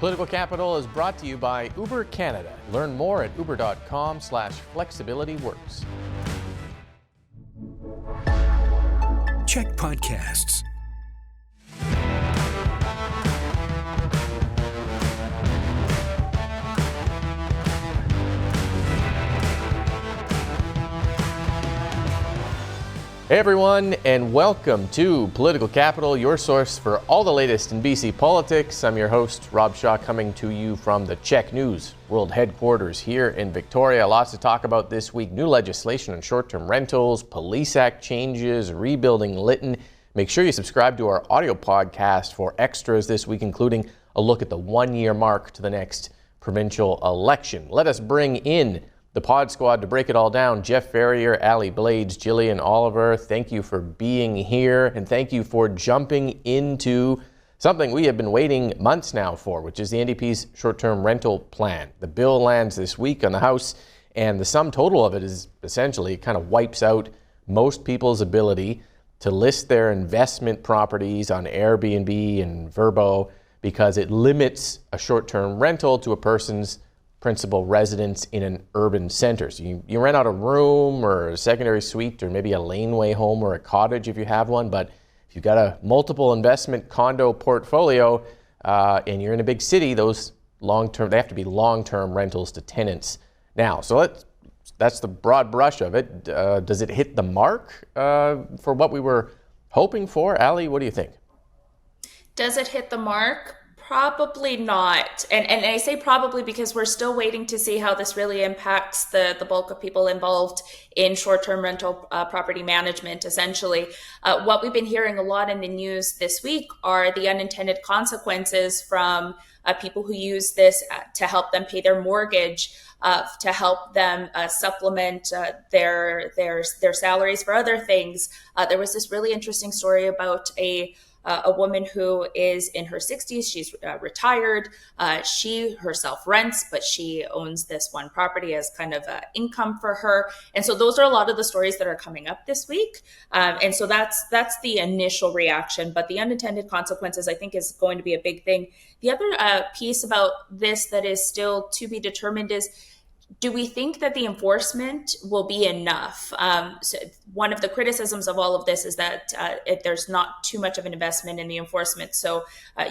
Political Capital is brought to you by Uber Canada. Learn more at uber.com/flexibilityworks. CHEK Podcasts. Hey everyone, and welcome to Political Capital, your source for all the latest in BC politics. I'm your host, Rob Shaw, coming to you from the CHEK News World Headquarters here in Victoria. Lots to talk about this week. New legislation on short-term rentals, Police Act changes, rebuilding Lytton. Make sure you subscribe to our audio podcast for extras this week, including a look at the one-year mark to the next provincial election. Let us bring in the PodSquad to break it all down. Jeff Ferrier, Allie Blades, Jillian Oliver, thank you for being here, and thank you for jumping into something we have been waiting months now for, which is the NDP's short-term rental plan. The bill lands this week on the House, and the sum total of it is essentially it kind of wipes out most people's ability to list their investment properties on Airbnb and Vrbo because it limits a short-term rental to a person's principal residence in an urban center. So you rent out a room or a secondary suite or maybe a laneway home or a cottage if you have one, but if you've got a multiple investment condo portfolio and you're in a big city, those they have to be long-term rentals to tenants now. So that's the broad brush of it. Does it hit the mark for what we were hoping for? Allie, what do you think? Does it hit the mark? Probably not. And I say probably because we're still waiting to see how this really impacts the bulk of people involved in short-term rental property management, essentially. What we've been hearing a lot in the news this week are the unintended consequences from people who use this to help them pay their mortgage, to help them supplement their salaries for other things. There was this really interesting story about a woman who is in her 60s. She's retired. She herself rents, but she owns this one property as kind of income for her. And so those are a lot of the stories that are coming up this week. And so that's the initial reaction. But the unintended consequences, I think, is going to be a big thing. The other piece about this that is still to be determined is, do we think that the enforcement will be enough? So one of the criticisms of all of this is that there's not too much of an investment in the enforcement. So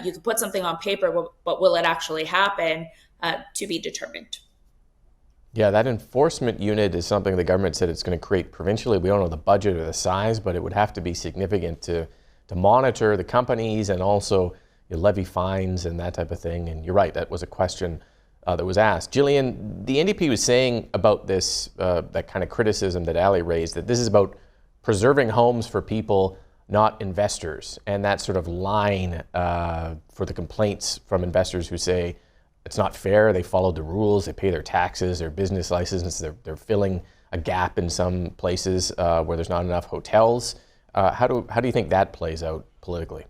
you can put something on paper, but will it actually happen? To be determined. Yeah, that enforcement unit is something the government said it's going to create provincially. We don't know the budget or the size, but it would have to be significant to monitor the companies and also levy fines and that type of thing. And you're right, that was a question that was asked. Jillian, the NDP was saying about this, that kind of criticism that Allie raised, that this is about preserving homes for people, not investors. And that sort of line for the complaints from investors who say it's not fair, they followed the rules, they pay their taxes, their business license, they're filling a gap in some places where there's not enough hotels. How do you think that plays out politically?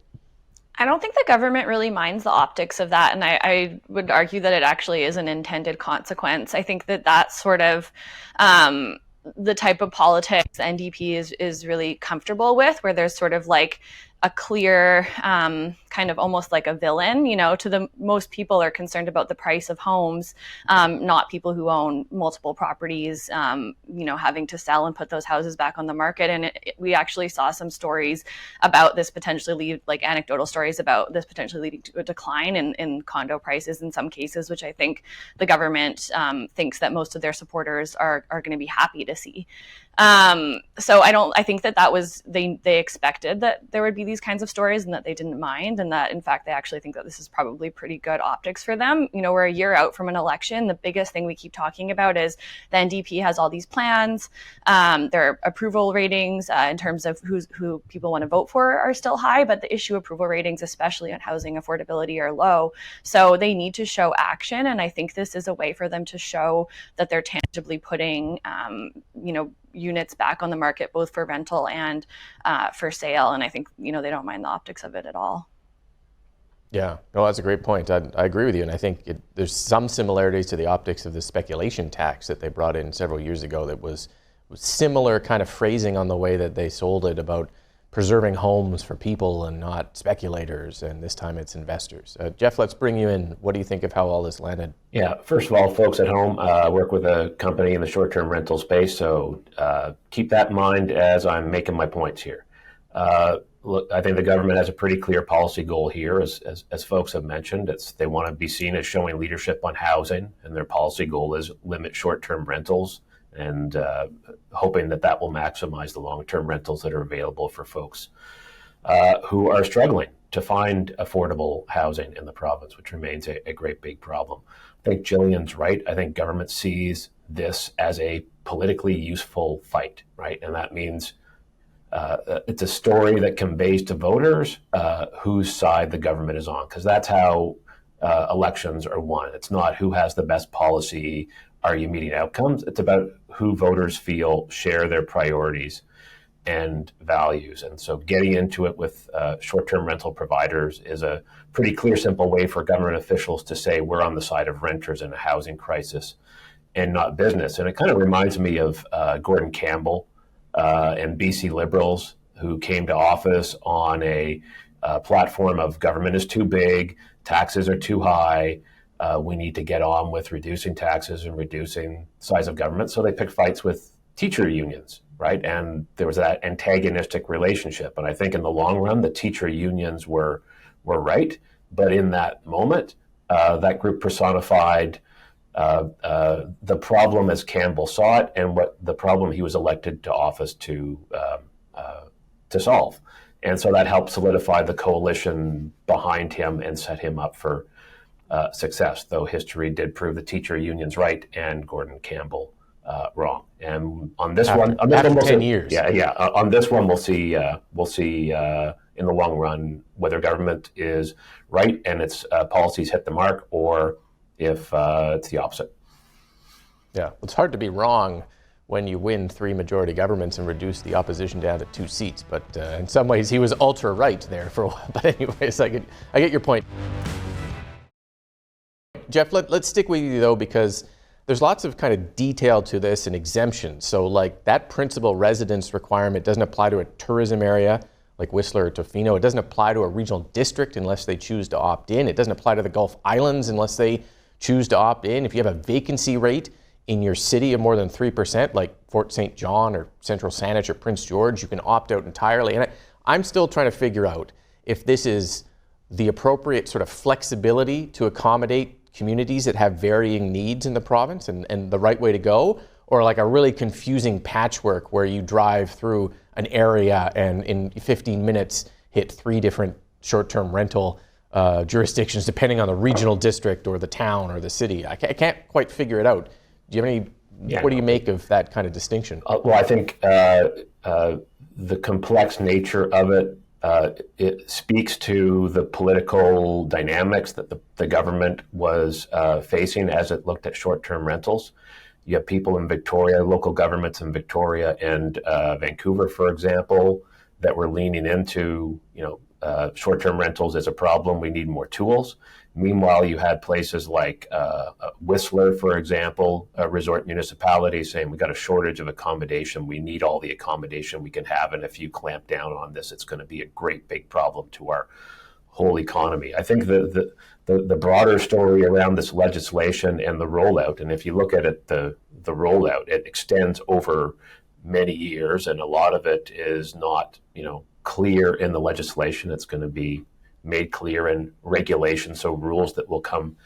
I don't think the government really minds the optics of that, and I would argue that it actually is an intended consequence. I think that that's sort of the type of politics the NDP is really comfortable with, where there's sort of like a clear kind of almost like a villain, to most people are concerned about the price of homes, not people who own multiple properties, having to sell and put those houses back on the market. And we actually saw some stories about this potentially anecdotal stories about this potentially leading to a decline in condo prices in some cases, which I think the government thinks that most of their supporters are going to be happy to see. So I think that was, they expected that there would be these kinds of stories and that they didn't mind, and that in fact they actually think that this is probably pretty good optics for them. We're a year out from an election. The biggest thing we keep talking about is the NDP has all these plans. Their approval ratings in terms of who people want to vote for are still high, but the issue approval ratings, especially on housing affordability, are low. So they need to show action, and I think this is a way for them to show that they're tangibly putting units back on the market, both for rental and for sale. And I think, they don't mind the optics of it at all. Yeah, no, that's a great point. I agree with you. And I think there's some similarities to the optics of the speculation tax that they brought in several years ago that was similar kind of phrasing on the way that they sold it about preserving homes for people and not speculators, and this time it's investors. Jeff, let's bring you in. What do you think of how all this landed? Yeah, first of all, folks at home, work with a company in the short-term rental space, so keep that in mind as I'm making my points here. Look, I think the government has a pretty clear policy goal here, as folks have mentioned. They want to be seen as showing leadership on housing, and their policy goal is limit short-term rentals, and hoping that will maximize the long-term rentals that are available for folks who are struggling to find affordable housing in the province, which remains a great big problem. I think Jillian's right. I think government sees this as a politically useful fight, right? And that means it's a story that conveys to voters whose side the government is on, because that's how elections are won. It's not who has the best policy, are you meeting outcomes? It's about who voters feel share their priorities and values. And so getting into it with short-term rental providers is a pretty clear, simple way for government officials to say we're on the side of renters in a housing crisis and not business. And it kind of reminds me of Gordon Campbell and BC Liberals, who came to office on a platform of government is too big, taxes are too high, we need to get on with reducing taxes and reducing size of government. So they picked fights with teacher unions, right? And there was that antagonistic relationship. And I think in the long run, the teacher unions were right. But in that moment, that group personified the problem as Campbell saw it, and what the problem he was elected to office to solve. And so that helped solidify the coalition behind him and set him up for success, though history did prove the teacher unions right and Gordon Campbell wrong. And on this After 10 years. Yeah. On this one, we'll see in the long run whether government is right and its policies hit the mark, or if it's the opposite. Yeah, it's hard to be wrong when you win 3 majority governments and reduce the opposition down to 2 seats. But in some ways, he was ultra right there for a while. But anyways, I get your point. Jeff, let's stick with you though, because there's lots of kind of detail to this and exemptions. So like that principal residence requirement doesn't apply to a tourism area like Whistler or Tofino. It doesn't apply to a regional district unless they choose to opt in. It doesn't apply to the Gulf Islands unless they choose to opt in. If you have a vacancy rate in your city of more than 3%, like Fort St. John or Central Saanich or Prince George, you can opt out entirely. And I'm still trying to figure out if this is the appropriate sort of flexibility to accommodate communities that have varying needs in the province and the right way to go, or like a really confusing patchwork where you drive through an area and in 15 minutes hit 3 different short-term rental jurisdictions depending on the regional district or the town or the city. I can't quite figure it out. Do you have any, what do you make of that kind of distinction? Well, I think the complex nature of it, it speaks to the political dynamics that the government was facing as it looked at short-term rentals. You have people in Victoria, local governments in Victoria and Vancouver, for example, that were leaning into, short-term rentals as a problem. We need more tools. Meanwhile, you had places like Whistler, for example, a resort municipality saying we got a shortage of accommodation. We need all the accommodation we can have, and if you clamp down on this, it's going to be a great big problem to our whole economy. I think the broader story around this legislation and the rollout, and if you look at it, the rollout, it extends over many years, and a lot of it is not, clear in the legislation. It's going to be made clear in regulation, so rules that will come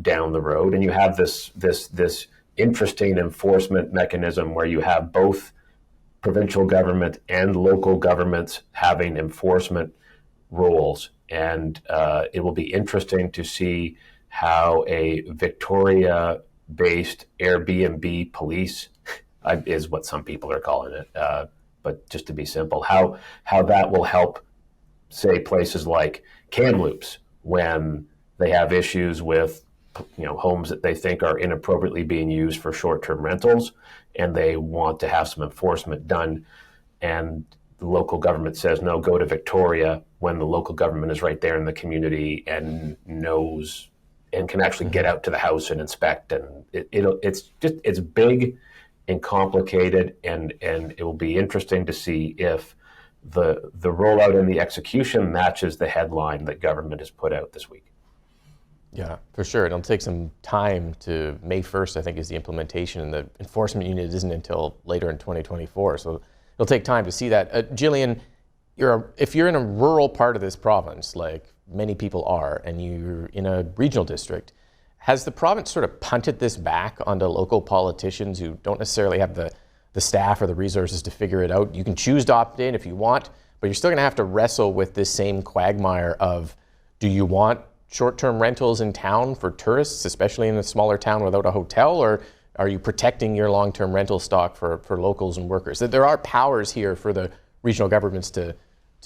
down the road. And you have this interesting enforcement mechanism where you have both provincial government and local governments having enforcement roles. And it will be interesting to see how a Victoria-based Airbnb police is what some people are calling it, but just to be simple, how that will help, say, places like Kamloops when they have issues with homes that they think are inappropriately being used for short-term rentals, and they want to have some enforcement done, and the local government says no, go to Victoria, when the local government is right there in the community and knows and can actually get out to the house and inspect. And it's big and complicated, and it will be interesting to see if the rollout and the execution matches the headline that government has put out this week. Yeah, for sure. It'll take some time to May 1st, I think, is the implementation, and the enforcement unit isn't until later in 2024. So it'll take time to see that. Jillian, if you're in a rural part of this province, like many people are, and you're in a regional district, has the province sort of punted this back onto local politicians who don't necessarily have the staff or the resources to figure it out? You can choose to opt in if you want, but you're still going to have to wrestle with this same quagmire of, do you want short-term rentals in town for tourists, especially in a smaller town without a hotel, or are you protecting your long-term rental stock for locals and workers? There are powers here for the regional governments to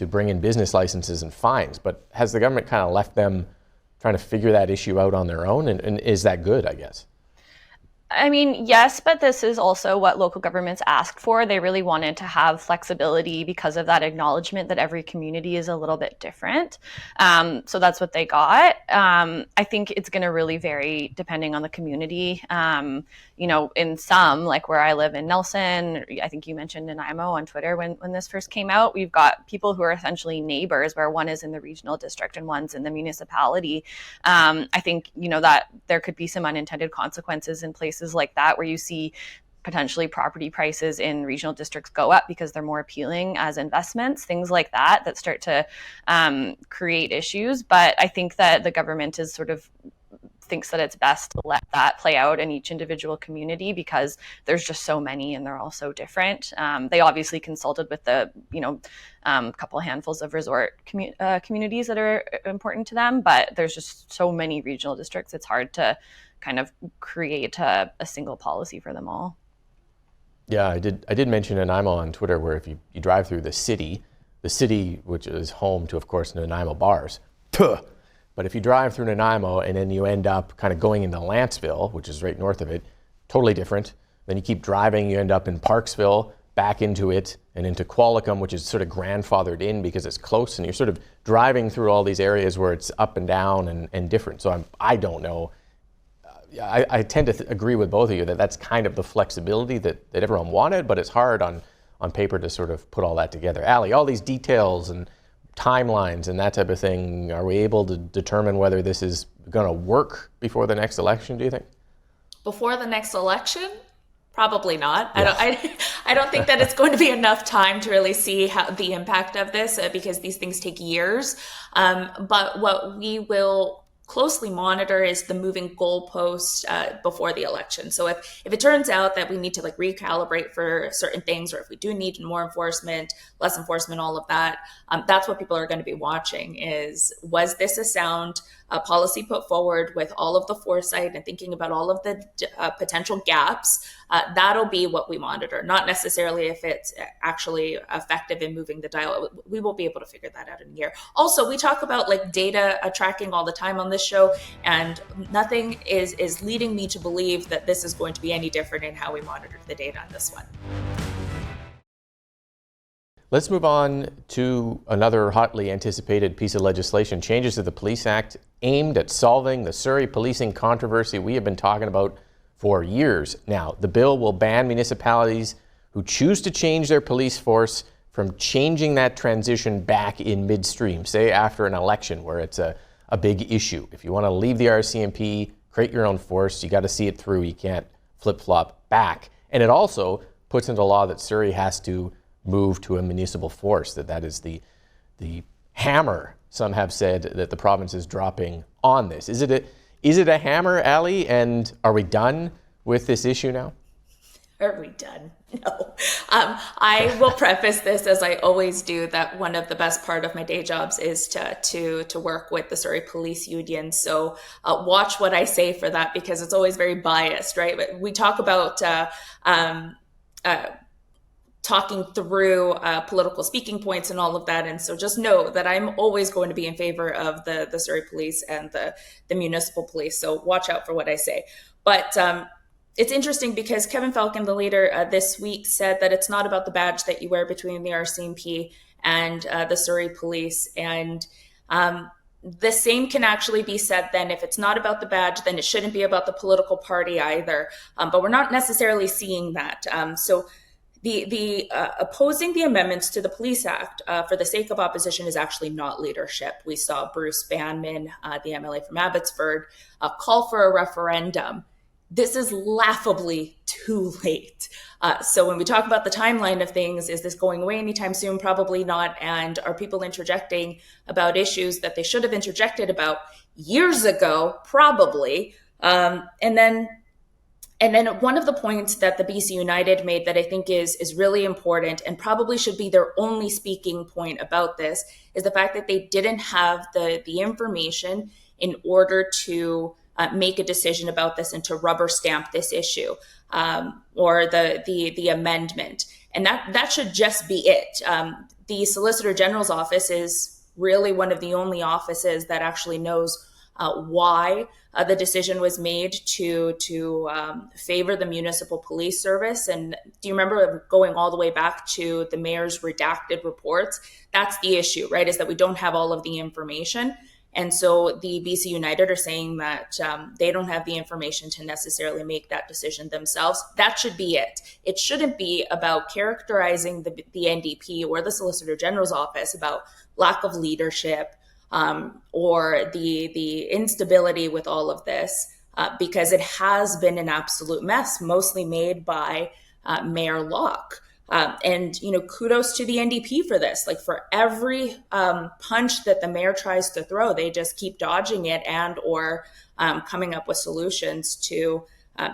bring in business licenses and fines, but has the government kind of left them trying to figure that issue out on their own, and is that good, I guess? I mean, yes, but this is also what local governments asked for. They really wanted to have flexibility because of that acknowledgement that every community is a little bit different. So that's what they got. I think it's going to really vary depending on the community. In some, like where I live in Nelson, I think you mentioned Nanaimo on Twitter when this first came out, we've got people who are essentially neighbors, where one is in the regional district and one's in the municipality. I think, that there could be some unintended consequences in places like that, where you see potentially property prices in regional districts go up because they're more appealing as investments, things like that start to create issues. But I think that the government is sort of thinks that it's best to let that play out in each individual community, because there's just so many and they're all so different. They obviously consulted with the, couple handfuls of resort communities that are important to them, but there's just so many regional districts. It's hard to kind of create a single policy for them all. Yeah, I did mention Nanaimo on Twitter, where if you drive through the city, which is home to, of course, Nanaimo bars, but if you drive through Nanaimo and then you end up kind of going into Lantzville, which is right north of it, totally different. Then you keep driving, you end up in Parksville, back into it, and into Qualicum, which is sort of grandfathered in because it's close, and you're sort of driving through all these areas where it's up and down and different. So I don't know. I tend to agree with both of you that that's kind of the flexibility that everyone wanted, but it's hard on paper to sort of put all that together. Allie, all these details and timelines and that type of thing, are we able to determine whether this is going to work before the next election, do you think? Before the next election? Probably not. Yeah. I don't think that it's going to be enough time to really see how the impact of this, because these things take years. But what we will closely monitor is the moving goalposts before the election. So if it turns out that we need to recalibrate for certain things, or if we do need more enforcement, less enforcement, all of that, that's what people are going to be watching is, was this a sound policy put forward with all of the foresight and thinking about all of the potential gaps? That'll be what we monitor, not necessarily if it's actually effective in moving the dial. We won't be able to figure that out in a year. Also, we talk about data tracking all the time on this show, and nothing is leading me to believe that this is going to be any different in how we monitor the data on this one. Let's move on to another hotly anticipated piece of legislation, changes to the Police Act aimed at solving the Surrey policing controversy we have been talking about for years now. The bill will ban municipalities who choose to change their police force from changing that transition back in midstream, say after an election where it's a big issue. If you want to leave the RCMP, create your own force, you got to see it through. You can't flip-flop back. And it also puts into law that Surrey has to move to a municipal force, that is the hammer, some have said, that the province is dropping on this. Is it a hammer, Allie, and are we done with this issue now? Are we done? No. I will preface this, as I always do, that one of the best part of my day jobs is to work with the Surrey Police Union. So watch what I say for that, because it's always very biased, right? But we talk about talking through political speaking points and all of that. And so just know that I'm always going to be in favor of the Surrey Police and the municipal police. So watch out for what I say. But it's interesting because Kevin Falcon, the leader, this week said that it's not about the badge that you wear between the RCMP and the Surrey Police. And the same can actually be said then, if it's not about the badge, then it shouldn't be about the political party either. But we're not necessarily seeing that. So the opposing the amendments to the Police Act for the sake of opposition is actually not leadership. We saw Bruce Banman, the MLA from Abbotsford, call for a referendum. This is laughably too late. So when we talk about the timeline of things, is this going away anytime soon? Probably not. And are people interjecting about issues that they should have interjected about years ago? Probably. And then one of the points that the BC United made that I think is really important and probably should be their only speaking point about this is the fact that they didn't have the information in order to make a decision about this and to rubber stamp this issue or the amendment. And that should just be it. The Solicitor General's office is really one of the only offices that actually knows why the decision was made to favor the municipal police service. And do you remember going all the way back to the mayor's redacted reports? That's the issue, right? Is that we don't have all of the information. And so the BC United are saying that they don't have the information to necessarily make that decision themselves. That should be it. It shouldn't be about characterizing the NDP or the Solicitor General's office about lack of leadership or the instability with all of this, because it has been an absolute mess, mostly made by Mayor Locke. And, kudos to the NDP for this. Like for every punch that the mayor tries to throw, they just keep dodging it and or coming up with solutions to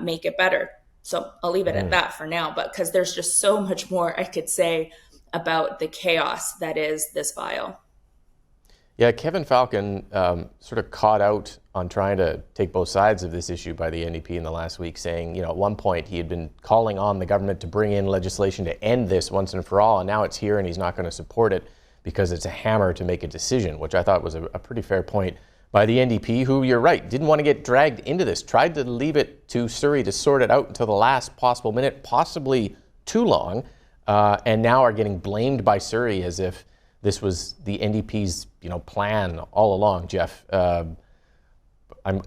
make it better. So I'll leave it at that for now, but because there's just so much more I could say about the chaos that is this file. Yeah, Kevin Falcon sort of caught out on trying to take both sides of this issue by the NDP in the last week, saying, at one point he had been calling on the government to bring in legislation to end this once and for all, and now it's here and he's not going to support it because it's a hammer to make a decision, which I thought was a pretty fair point by the NDP, who, you're right, didn't want to get dragged into this, tried to leave it to Surrey to sort it out until the last possible minute, possibly too long, and now are getting blamed by Surrey as if this was the NDP's, plan all along. Jeff,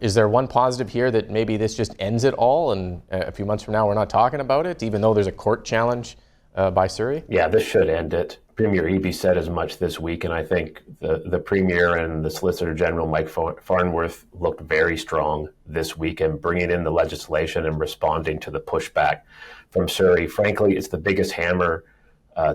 is there one positive here that maybe this just ends it all, and a few months from now we're not talking about it, even though there's a court challenge by Surrey? Yeah, this should end it. Premier Eby said as much this week, and I think the Premier and the Solicitor General, Mike Farnworth, looked very strong this week in bringing in the legislation and responding to the pushback from Surrey. Frankly, it's the biggest hammer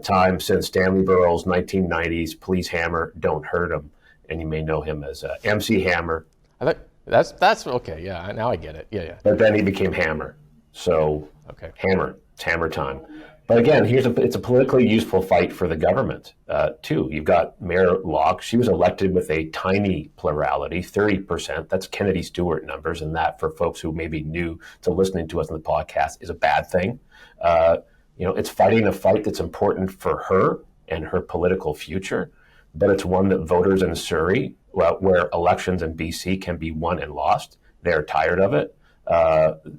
time since Stanley Burrell's 1990s Please Hammer, Don't Hurt Him. And you may know him as MC Hammer. I think that's okay. Yeah, now I get it. Yeah. But then he became Hammer. So okay. Hammer, it's hammer time. But again, it's a politically useful fight for the government, too. You've got Mayor Locke. She was elected with a tiny plurality, 30%. That's Kennedy Stewart numbers. And that, for folks who may be new to listening to us on the podcast, is a bad thing. It's fighting a fight that's important for her and her political future, but it's one that voters in Surrey, where elections in BC can be won and lost, they're tired of it.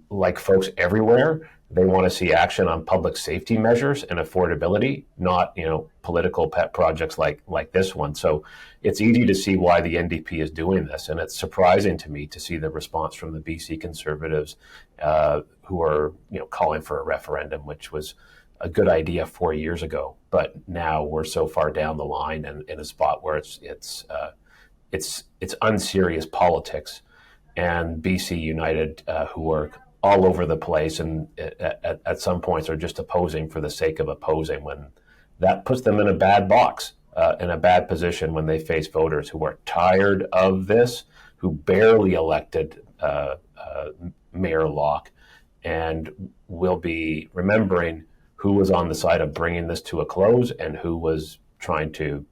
Like folks everywhere, they want to see action on public safety measures and affordability, not political pet projects like this one. So it's easy to see why the NDP is doing this, and it's surprising to me to see the response from the BC Conservatives, who are calling for a referendum, which was a good idea 4 years ago, but now we're so far down the line and in a spot where it's unserious politics, and BC United, who are all over the place and at some points are just opposing for the sake of opposing, when that puts them in a bad box, in a bad position when they face voters who are tired of this, who barely elected Mayor Locke, and will be remembering who was on the side of bringing this to a close and who was trying to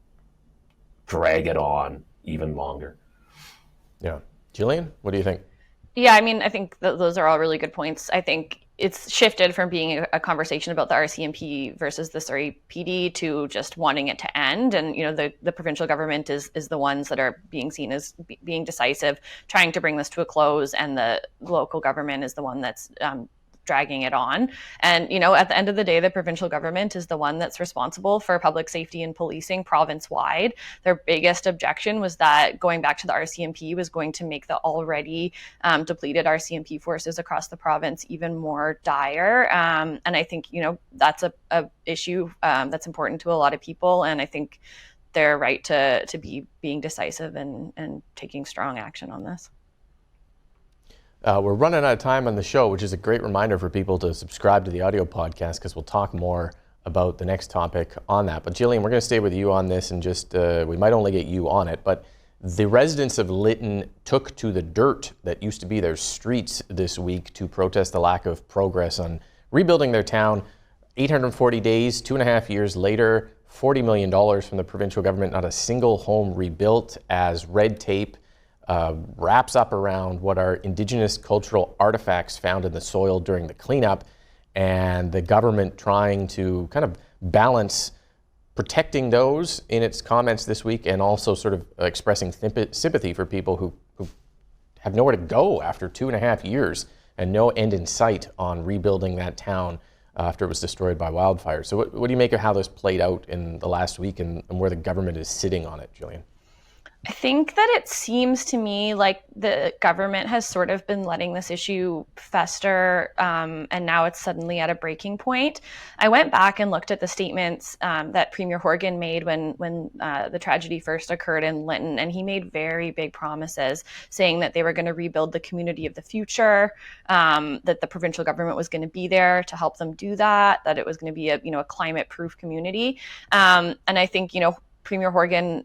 drag it on even longer. Yeah. Jillian, what do you think? Yeah, I think those are all really good points. I think it's shifted from being a conversation about the RCMP versus the Surrey PD to just wanting it to end. And, the provincial government is the ones that are being seen as being decisive, trying to bring this to a close. And the local government is the one that's dragging it on. And, at the end of the day, the provincial government is the one that's responsible for public safety and policing province-wide. Their biggest objection was that going back to the RCMP was going to make the already depleted RCMP forces across the province even more dire. And I think, that's a issue that's important to a lot of people. And I think they're right to be being decisive and taking strong action on this. We're running out of time on the show, which is a great reminder for people to subscribe to the audio podcast, because we'll talk more about the next topic on that. But Jillian, we're going to stay with you on this, and just we might only get you on it, but the residents of Lytton took to the dirt that used to be their streets this week to protest the lack of progress on rebuilding their town. 840 days, 2.5 years later, $40 million from the provincial government, not a single home rebuilt, as red tape wraps up around what are Indigenous cultural artifacts found in the soil during the cleanup, and the government trying to kind of balance protecting those in its comments this week, and also sort of expressing sympathy for people who have nowhere to go after 2.5 years and no end in sight on rebuilding that town after it was destroyed by wildfire. So what do you make of how this played out in the last week, and where the government is sitting on it, Jillian? I think that it seems to me like the government has sort of been letting this issue fester, and now it's suddenly at a breaking point. I went back and looked at the statements that Premier Horgan made when the tragedy first occurred in Lytton, and he made very big promises, saying that they were going to rebuild the community of the future, that the provincial government was going to be there to help them do that, that it was going to be a climate-proof community. And I think, Premier Horgan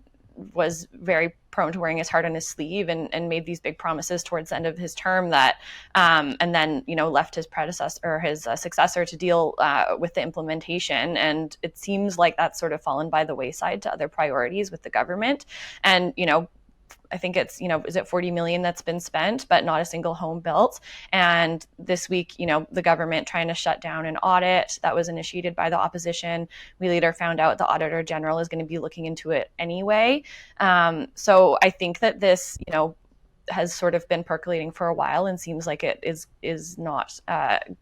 was very prone to wearing his heart on his sleeve and made these big promises towards the end of his term that, and then, left his predecessor or his successor to deal with the implementation. And it seems like that's sort of fallen by the wayside to other priorities with the government. And, I think it's, is it 40 million that's been spent, but not a single home built. And this week, the government trying to shut down an audit that was initiated by the opposition. We later found out the Auditor General is going to be looking into it anyway. So I think that this, has sort of been percolating for a while, and seems like it is not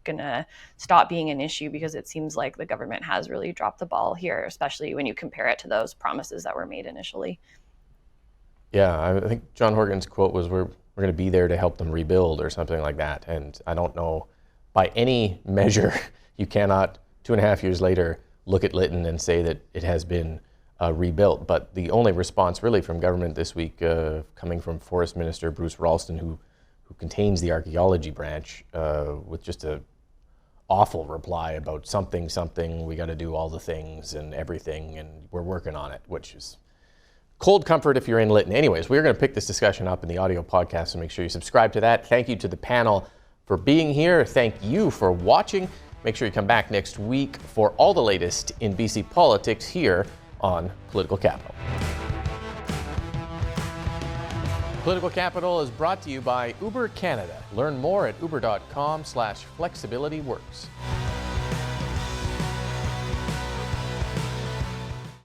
going to stop being an issue, because it seems like the government has really dropped the ball here, especially when you compare it to those promises that were made initially. Yeah, I think John Horgan's quote was, we're going to be there to help them rebuild, or something like that. And I don't know, by any measure, you cannot, 2.5 years later, look at Lytton and say that it has been rebuilt. But the only response really from government this week, coming from Forest Minister Bruce Ralston, who contains the archaeology branch, with just a awful reply about something, we got to do all the things and everything, and we're working on it, which is cold comfort if you're in Lytton. Anyways, we're going to pick this discussion up in the audio podcast, so make sure you subscribe to that. Thank you to the panel for being here. Thank you for watching. Make sure you come back next week for all the latest in BC politics here on Political Capital. Political Capital is brought to you by Uber Canada. Learn more at uber.com/flexibilityworks.